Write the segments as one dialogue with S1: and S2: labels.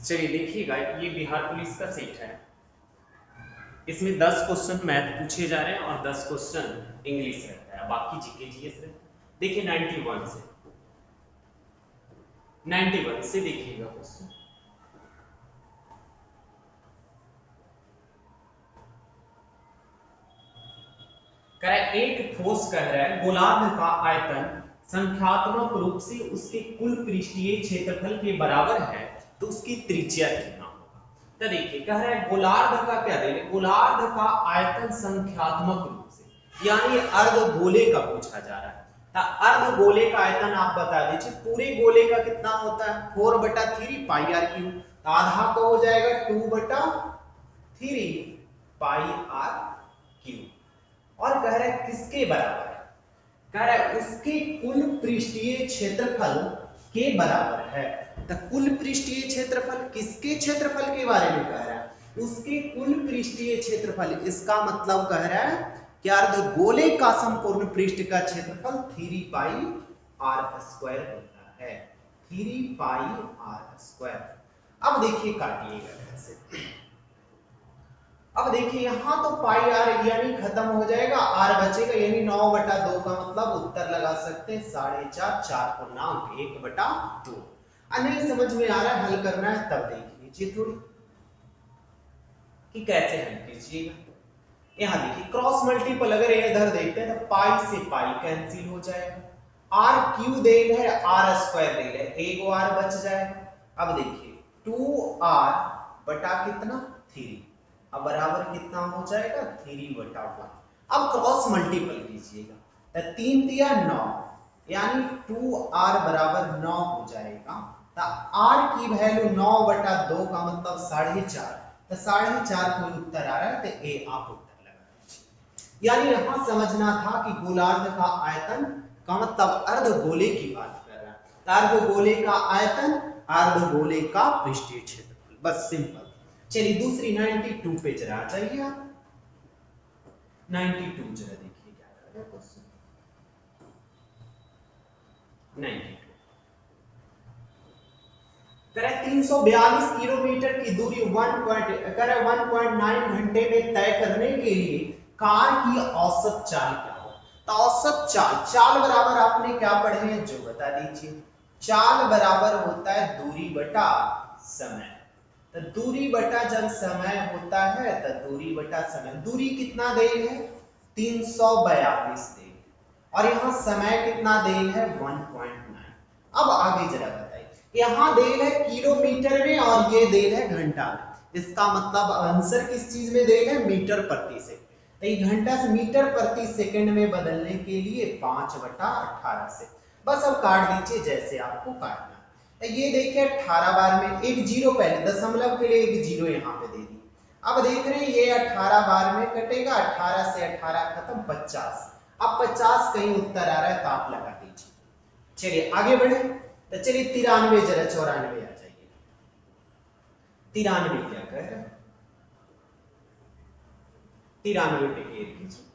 S1: चलिए देखिएगा, ये बिहार पुलिस का सेट है। इसमें 10 क्वेश्चन मैथ पूछे जा रहे हैं और 10 क्वेश्चन इंग्लिश रहता है, बाकी जीके जीएस रहता है। देखिए 91 से देखिएगा क्वेश्चन। एक ठोस कह रहा है गोलार्ध का आयतन संख्यात्मक रूप से उसके कुल पृष्ठीय क्षेत्रफल के बराबर है तो उसकी त्रिज्या कितना होगा। तो देखिए कह रहा है गोलार्ध का क्या देंगे, गोलार्ध का आयतन संख्यात्मक रूप से यानी अर्धगोले का पूछा जा रहा है। अर्धगोले का आयतन आप बता दीजिए, पूरे गोले का कितना होता है 4/3 पाई आर क्यूब, तो आधा का हो जाएगा 2/3 पाई आर क्यूब। और कह रहा है किसके बराबर है, कह रहा है उसके कुल पृष्ठीय क्षेत्रफल के बराबर है। तो कुल पृष्ठीय क्षेत्रफल किसके क्षेत्रफल के बारे में कह रहा है, उसके कुल पृष्ठीय क्षेत्रफल। इसका मतलब कह रहा है कि अर्धगोले का संपूर्ण पृष्ठ का क्षेत्रफल 3 पाई आर स्क्वायर होता है, 3 पाई आर स्क्वायर। अब देखिए काटिएगा कैसे। अब देखिए यहां तो पाई आर यानी खत्म हो जाएगा, आर बचेगा यानी 9/2 का मतलब उत्तर लगा सकते हैं 4.5, 4 को 9 1/2। नहीं समझ में आ रहा है, हल करना है तब देख लीजिए थोड़ी कि कैसे हल कीजिएगा। यहां देखिए क्रॉस मल्टीपल अगर इधर देखते हैं तो पाई से पाई कैंसिल हो जाएगा, आर क्यू देल है आर स्क्वायर देल है, एक आर बच जाएगा। अब देखिए 2r बटा कितना 3, अब बराबर कितना हो जाएगा 3/1। अब क्रॉस मल्टीपल कीजिएगा तो 3 दिया 9 यानी 2r बराबर 9 हो जाएगा। तो r की वैल्यू 9/2 का मतलब 4.5, तो 4.5 कोई उत्तर आ रहा है तो ए आप उत्तर लगा दीजिए। यानी यहां समझना था कि गोलार्ध का आयतन का मतलब अर्धगोले की बात कर रहा है, अर्धगोले का आयतन अर्धगोले का पृष्ठीय क्षेत्रफल, बस सिंपल। चलिए दूसरी 92 पे जरा आ जाइए आप। 92 जरा देखिए क्या कर रहा है क्वेश्चन। 92 करे 342 किलोमीटर की दूरी 1.9 घंटे में तय करने के लिए कार की औसत चाल क्या हो। तो औसत चाल, चाल बराबर आपने क्या पढ़े हैं जो बता दीजिए। चाल बराबर होता है दूरी बटा समय, तो दूरी बटा जब समय होता है तो दूरी बटा समय, दूरी कितना देल है 342 देल और यहाँ समय कितना देल है 1.9। अब आगे जरा बताइए, यहाँ देल है किलोमीटर में और ये देल है घंटा में, इसका मतलब आंसर किस चीज में देल है मीटर प्रति सेकंड। तो ये घंटा से मीटर प्रति सेकंड में बदलने के लिए 5/18 से, बस अब काट दीजिए जैसे आपको काटना। ये देखिए 18 बार में एक जीरो, पहले दशमलव के लिए एक जीरो यहाँ पे दे दी। अब देख रहे हैं ये 18 बार में कटेगा, 18 से 18 खत्म 50। अब 50 कहीं उत्तर आ रहा है तो आप लगा दीजिए। चलिए आगे बढ़े, तो चलिए 93 जरा 94 आ जाइए। 93 क्या कह रहे हैं, 93 पे क्लियर कीजिए।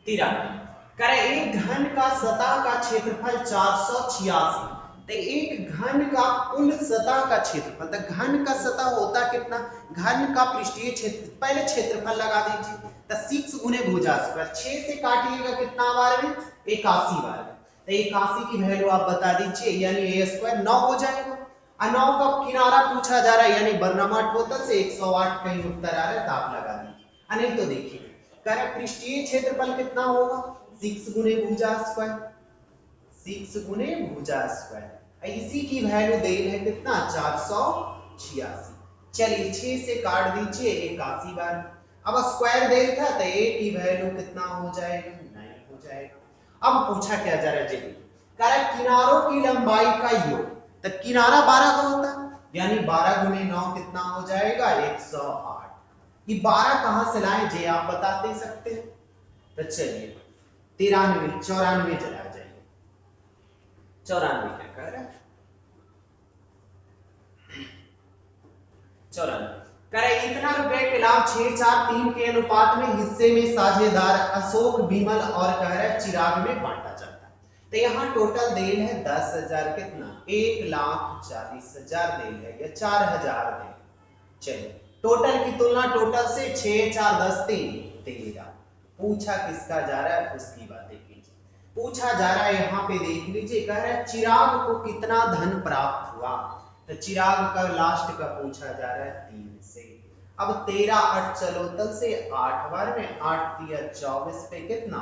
S1: 93 करे एक घन का सतह का क्षेत्रफल 486, तो एक घन का कुल सतह का क्षेत्रफल, तो घन का सतह होता कितना, घन का पृष्ठीय क्षेत्र, पहले क्षेत्रफल लगा दीजिए तो 6 गुने भुजा स्क्वायर, 6 से काटिएगा कितना बार में 81 बार में, तो 81 की वैल्यू आप बता दीजिए यानी ए स्क्वायर 9 हो जाएगा। और 9 का किनारा पूछा जा रहा है यानी बर्नौली टोटल से 108 कहीं उत्तर आ रहा है तो आप लगा दीजिए। नहीं तो देखिए कह पृष्ठीय क्षेत्रफल कितना होगा 6 गुने भुजा स्क्वायर, 6 गुने भुजा स्क्वायर, इसी की वैल्यू देल है कितना 486। चलिए 6 से काट दीजिए 81 बार, अब स्क्वायर देल था तो a की वैल्यू कितना हो जाएगा 9 हो जाएगा। अब पूछा क्या जा रहा है जी, कह रहा है किनारों की लंबाई का योग, तो किनारा 12 का होता है यानी 12 गुने 9 कितना हो जाएगा 108। ये 12 कहां से लाए जे आप बताते सकते हैं। तो चलिए 93 94 चला जाइए। 94 क्या कह रहा है, 94 कह रहे इतना रुपए के लाभ 6-4-3 के अनुपात में हिस्से में साझेदार अशोक, विमल और कह रहे चिराग में बांटा जाता है। तो यहाँ टोटल देल है 10,000, कितना 1,40,000 देल है या 4,000 देल। चलिए टोटल की तुलना टोटल से 6 4 10 3 13। पूछा किसका जा रहा है उसकी बातें कीजिए। पूछा जा रहा है यहाँ पे देख लीजिए, कह रहा है चिराग को कितना धन प्राप्त हुआ। तो चिराग का लास्ट का पूछा जा रहा है 3 से। अब 13 8 चलोतल से 8 बार में 8 3 24 पे कितना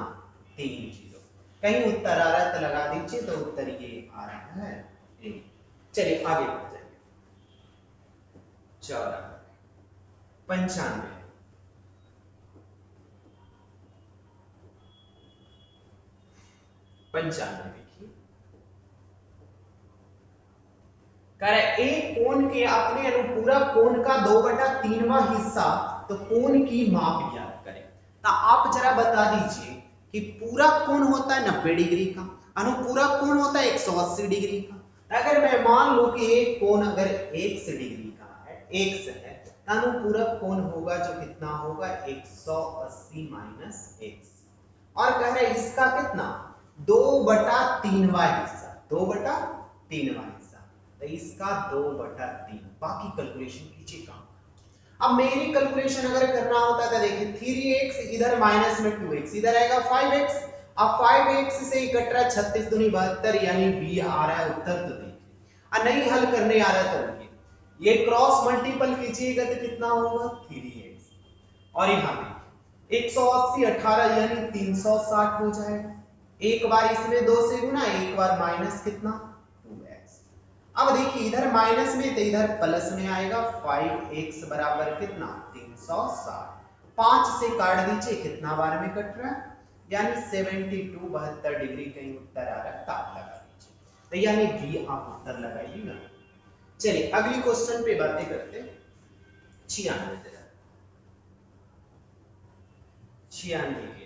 S1: 3 जीरो। कहीं उत्तर आ रहा है तो लगा दीजिए, तो उत्तर ये आ रहा है 1। चलिए आगे बढ़ जाइए। 14 95 95 देखिए, करे एक कोण के अपने अनुपूरक कोण का 2/3वां हिस्सा तो कोण की माप ज्ञात करें। तो आप जरा बता दीजिए कि पूरक कोण होता है 90 डिग्री का, अनुपूरक कोण होता है 180 डिग्री का। अगर मैं मान लूं कि एक कोण अगर x डिग्री का है, x है, तो अनुपूरक कोण होगा जो कितना होगा 180 माइनस x। और कह रहे हैं इसका कितना 2/3वां हिस्सा, 2/3वां हिस्सा, तो इसका 2/3। बाकी कैलकुलेशन कीजिए काम। अब मेरी कैलकुलेशन अगर करना होता था, देखिए 3x इधर माइनस में 2x इधर आएगा 5x। अब 5x से कट रहा है 36 दूनी 72, यानी b आ रहा है उत्तर। तो देखिए नहीं हल करने आ रहा है तो ये क्रॉस मल्टीपल कीजिएगा तो कितना होगा 3x। और यहाँ पे 180 18 यानी 360 हो जाएगा। एक बार इसमें 2 से गुना, एक बार माइनस कितना 2x। अब देखिए इधर माइनस में तो इधर प्लस में आएगा 5x बराबर कितना 360। 5 से काट दीजिए, कितना बार में कट रहा है यानी 72 72 डिग्री कहीं उत्तर आ रहा है, ताप लगा दीजिए। तो यानी भी आप उत्तर लगाइएगा। चलिए अगली क्वेश्चन पे बातें करते हैं। 96 96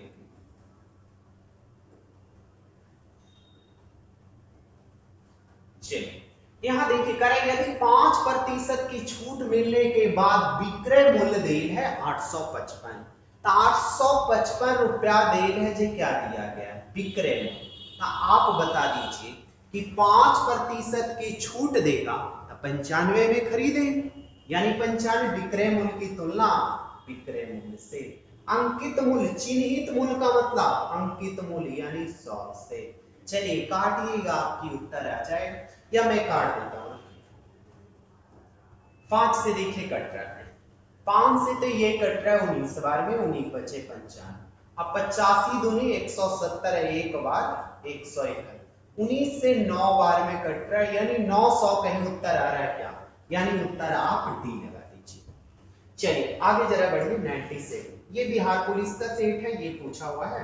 S1: चलिए यहाँ देखिए करें, यदि 5% की छूट मिलने के बाद विक्रय मूल्य देल है 855, तो 855 रुपया देल है जो क्या दिया गया है विक्रय मूल्य। तो आप बता दीजिए कि 5% की छूट देगा तो 95 में खरीदे, यानी 95 विक्रय मूल्य की तुलना विक्रय मूल्य से। अंकित मूल्य, चिन्हित मूल्य का मतलब अंकित मूल्य यानी 100 से। चलिए काटिएगा, आपकी उत्तर आ जाएगा, या मैं काट देता हूं। 5 से देखिए कट रहा है, 5 से तो ये कट रहा है 19 बार में, 19 बचे 55। अब 85 दूनी 170 है, एक बार 101। 19 से 9 बार में कट रहा है, यानी 900 कहीं उत्तर आ रहा है क्या, यानी उत्तर आप डी लगा दीजिए। चलिए आगे जरा बढ़िए। 97 ये बिहार पुलिस का सेट है, ये पूछा हुआ है,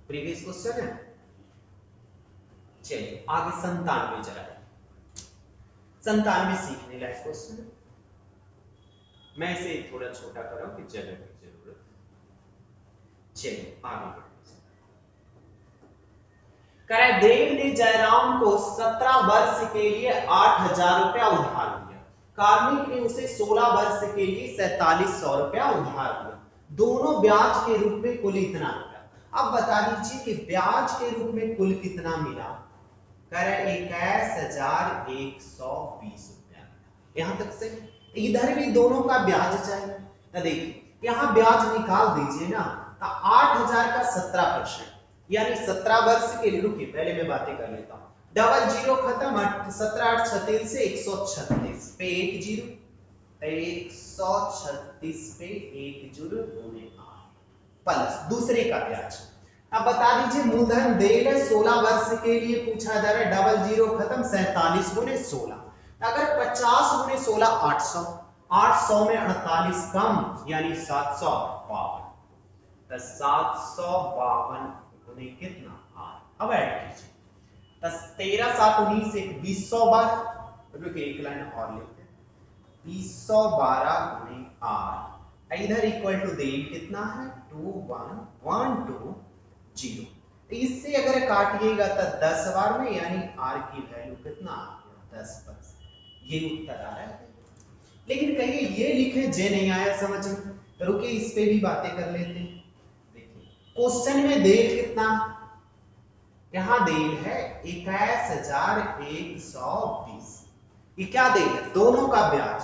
S1: प्रीवियस क्वेश्चन है। चलिए आगे 97 जरा, 97 सीखने लायक क्वेश्चन है। मैं इसे थोड़ा छोटा कर रहा हूं कि जगह की जरूरत है। चलिए आगे बढ़ते हैं। करे देव ने जयराम को 17 वर्ष के लिए 8,000 रुपया उधार दिया, कार्मिक ने उसे 16 वर्ष के लिए 4700 रुपया उधार दिया, दोनों ब्याज के रूप में कुल इतना मिला। अब बता दीजिए कि ब्याज के रूप में कुल कितना मिला। करे 21,120 रुपया। यहां तक से इधर भी दोनों का ब्याज चाहिए, तो देखिए यहां ब्याज निकाल दीजिए ना, तो 8,000 का 17% यानी 17 वर्ष के लिए। रुकिए पहले मैं बातें कर लेता हूं, डबल जीरो खत्म, 17 8 36 से 136 पे एक जीरो, 136 पे एक जीरो गुणे 8 प्लस दूसरे का ब्याज। अब बता दीजिए मूलधन देल है 16 वर्ष के लिए पूछा जा रहा है, डबल जीरो खत्म, 47 गुणे 16। अगर 50 गुणे 16 800, 800 में 48 कम यानी 752, तो 752 गुणे कितना 8। अब ऐड कीजिए, 13 7 19 से 20 बार, रुकिए एक लाइन और लिखते हैं, 2012 गुणे 8, इधर इक्वल टू देल कितना है 21120। इससे अगर काटिएगा तो 10 बार में, यानी r की वैल्यू कितना आ गया 10%। ये उत्तर आ रहा है। लेकिन कहीं ये लिखे जे नहीं आया समझ में, तो रुकिए इस पे भी बातें कर लेते हैं। देखिए क्वेश्चन में देल कितना यहाँ देल है 21,120। ये क्या देल है? दोनों का ब्याज।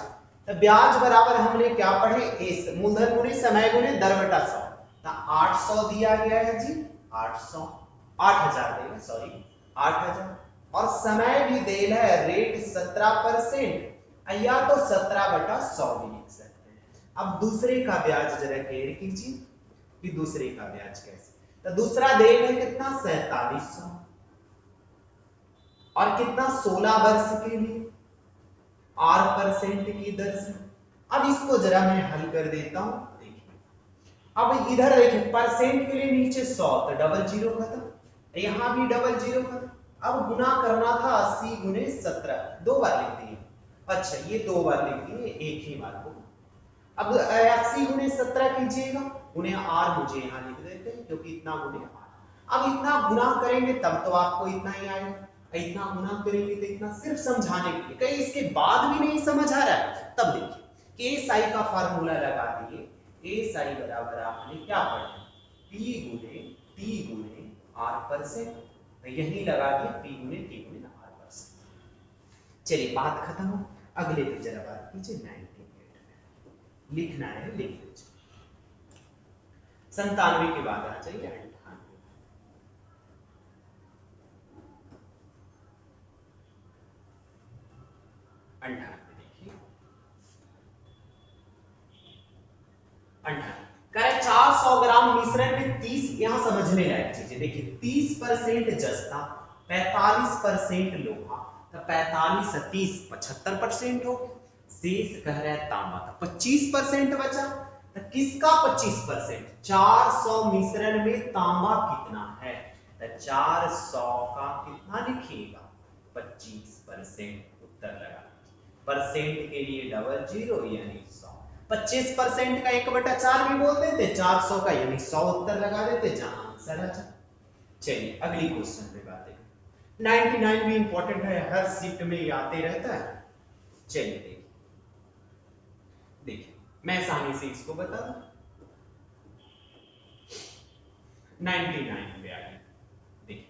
S1: तो ब्याज बराबर हमने क्या पढ़े? मूलधन गुणे समय गुणे दर बटा 100। तो 800 दिया गया है जी, 800 8000 देगा, सॉरी 8000। और समय भी देल है रेट 17%, या तो 17/100 भी लिख सकते हैं। अब दूसरे का ब्याज जरा क्लियर कीजिए कि दूसरे का ब्याज कैसे। तो दूसरा देल है कितना? 4700। और कितना? 16 वर्ष के लिए 8% की दर से। अब इसको जरा मैं हल कर देता हूं। देखिए, अब इधर देखिए परसेंट के लिए नीचे 100, तो डबल जीरो खत्म, यहां भी डबल जीरो खत्म। अब गुना करना था 80 गुने 17, दो बार लिख दिए। अच्छा, ये दो बार लिख दिए, एक ही बार को। अब 80 गुने 17 कीजिएगा, गुने आर मुझे यहां लिख देते हैं क्योंकि इतना गुने आर। अब इतना गुना करेंगे तब तो आपको इतना ही आएगा, इतना गुना करेंगे तो इतना। सिर्फ समझाने के लिए, कहीं इसके बाद भी नहीं समझ आ रहा है तब देखिए कि ए साई का फार्मूला लगा दिए। ए साई बराबर आपने क्या पढ़ा? पी गुने टी गुने आर परसेंट। तो यही लगा दिए पी गुने टी गुने आर परसेंट। चलिए बात खत्म हो। अगले पे जरा बात कीजिए। 98 लिखना है, लिख लीजिए। 97 के बाद आ जाइए 98। देखिए 98 करें 400 ग्राम मिश्रण में 30, यहां समझने लायक चीजें देखिए। 30% जस्ता, 45% लोहा। तो 45 से 30 75% हो। शेष कह रहा है तांबा, तो 25% बचा। तो किसका 25%? 400 मिश्रण में तांबा कितना है? तो 400 का कितना लिखिएगा? 25%। उत्तर लगा। परसेंट के लिए डबल जीरो यानी 100। 25% का 1/4 भी बोल देते, 400 का यानी 100 उत्तर लगा देते, जहां आंसर आ जाए। चलिए अगली क्वेश्चन पे बात करें। 99 भी इंपॉर्टेंट है, हर शिफ्ट में ये आते रहता है। चलिए देखिए, देखिए मैं आसानी से इसको बता दूं। 99 पे आइए। देखिए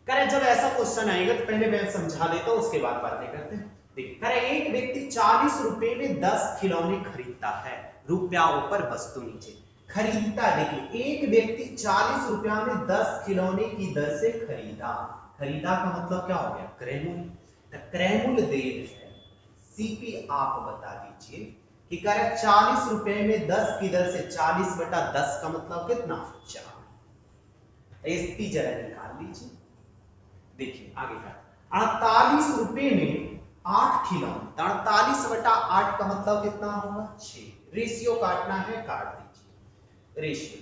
S1: करें, जब ऐसा क्वेश्चन आएगा तो पहले मैं समझा देता हूं, उसके बाद बातें करते हैं। देखिए करें, एक व्यक्ति 40 रुपए में 10 खिलौने खरीदता है। रुपया ऊपर वस्तु नीचे। खरीदता, देखिए एक व्यक्ति 40 रुपया में 10 खिलौने की दर से खरीदा। खरीदा का मतलब क्या हो गया? क्रय मूल्य। तो क्रय मूल्य देर है। सीपी आप बता दीजिए कि करें 40 रुपए में 10 की दर से 40/10 का मतलब कितना? 4। एसपी जरा निकाल लीजिए। देखिए आगे का 48 रुपए में 8 खिलौने। 48/8 का मतलब कितना होगा? 6। रेशियो काटना है, काट दीजिए। रेशियो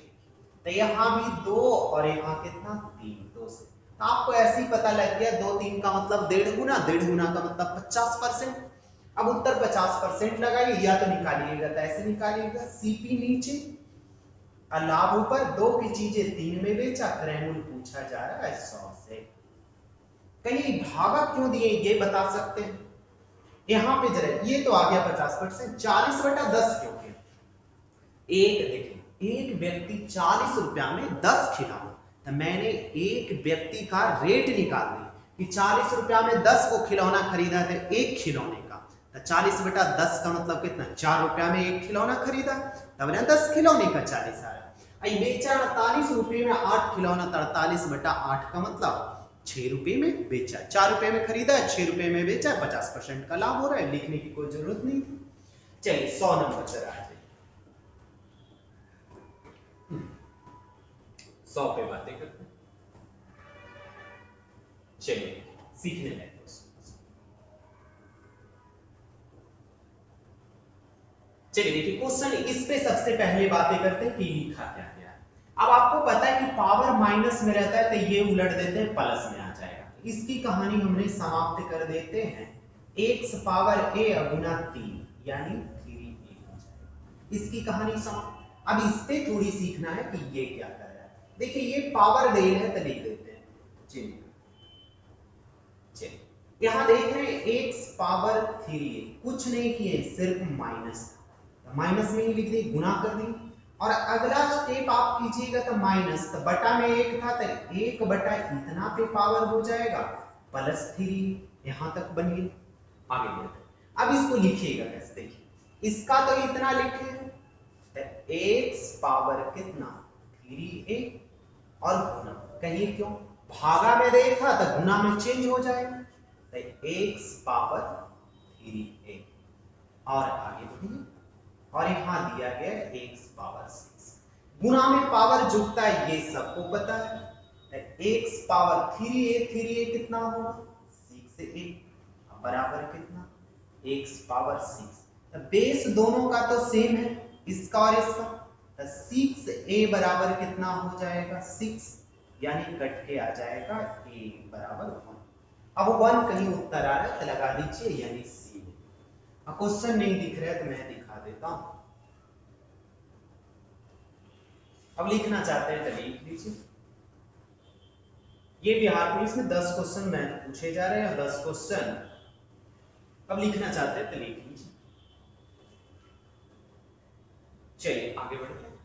S1: तो यहाँ भी 2 और यहाँ कितना? 3, 2 से। तो आपको ऐसे ही पता लग गया 2 3 का मतलब 1.5 गुना, 1.5 गुना का मतलब 50%। अब उत्तर 50% लगाइए, या तो निकालिएगा तो ऐसे निकालिएगा, सीपी नीचे लाभ ऊपर। 2 की चीजें 3 में बेचा, क्रय मूल्य पूछा जा रहा है 100 से। कहीं भागा क्यों दिए ये बता सकते हैं? यहां पे जरा ये तो आ गया 50%, 40/10 क्यों किया? एक देखिए, एक व्यक्ति 40 रुपया में 10 खिलौने, तो मैंने एक व्यक्ति का रेट निकाल दी कि 40 रुपया में 10 को खिलौना खरीदा था, एक खिलौने का। तो 40/10 का मतलब कितना? 4 रुपया में एक खिलौना खरीदा, तब ना 10 खिलौने का 40 आया। बेचा 48 रुपये में 8 खिलौना, 48/8 का मतलब 6 रुपये में बेचा। 4 रुपये में खरीदा, 6 रुपये में बेचा, 50% का लाभ हो रहा है, लिखने की कोई जरूरत नहीं थी। चलिए 100 नंबर जरा आ जाइए। 100 पे बातें करते हैं। चलिए सीखने लगे। चलिए देखिए क्वेश्चन, इस पे सबसे पहले बातें करते हैं कि लिखा क्या गया है। अब आपको पता है कि पावर माइनस में रहता है तो ये उलट देते हैं, प्लस में आ जाएगा। इसकी कहानी हमने समाप्त कर देते हैं। x पावर a गुना 3 यानी 3a हो जाएगा। इसकी कहानी समाप्त। अब इस पे थोड़ी सीखना है कि ये क्या कर रहा है। देखिए ये पावर दे है तो लिख देते हैं। चलिए चलिए यहां देख रहे हैं x पावर 3, कुछ नहीं किए, सिर्फ माइनस। माइनस में ही लिख दी, गुना कर दी। और अगला स्टेप आप कीजिएगा तो माइनस, तो बटा में 1 था तो 1 बटा इतना पे पावर हो जाएगा +3, यहां तक बन गया। आगे बढ़ते हैं। अब इसको लिखिएगा कैसे, देखिए इसका तो इतना लिखे तो x पावर कितना 3a और गुना, कहिए क्यों, भागा में देखा तो गुना में चेंज हो जाएगा तो x पावर 3a। और आगे बढ़िए, और यहां दिया गया x पावर 6, गुना में पावर जुड़ता है ये सबको पता है, x पावर 3a कितना होगा 6a बराबर कितना x पावर 6। बेस दोनों का तो सेम है, इसका और इसका, तो 6a बराबर कितना हो जाएगा 6, यानी कट के आ जाएगा a बराबर 1। अब 1 कहीं उत्तर आ रहा है तो लगा दीजिए, यानी सी में। अब क्वेश्चन नहीं दिख रहा है तो मैं दिखा देता हूं। अब लिखना चाहते हैं तो लिख लीजिए। ये बिहार पुलिस में 10 क्वेश्चन मैथ पूछे जा रहे हैं, 10 क्वेश्चन। अब लिखना चाहते हैं तो लिख लीजिए। चलिए आगे बढ़ते हैं।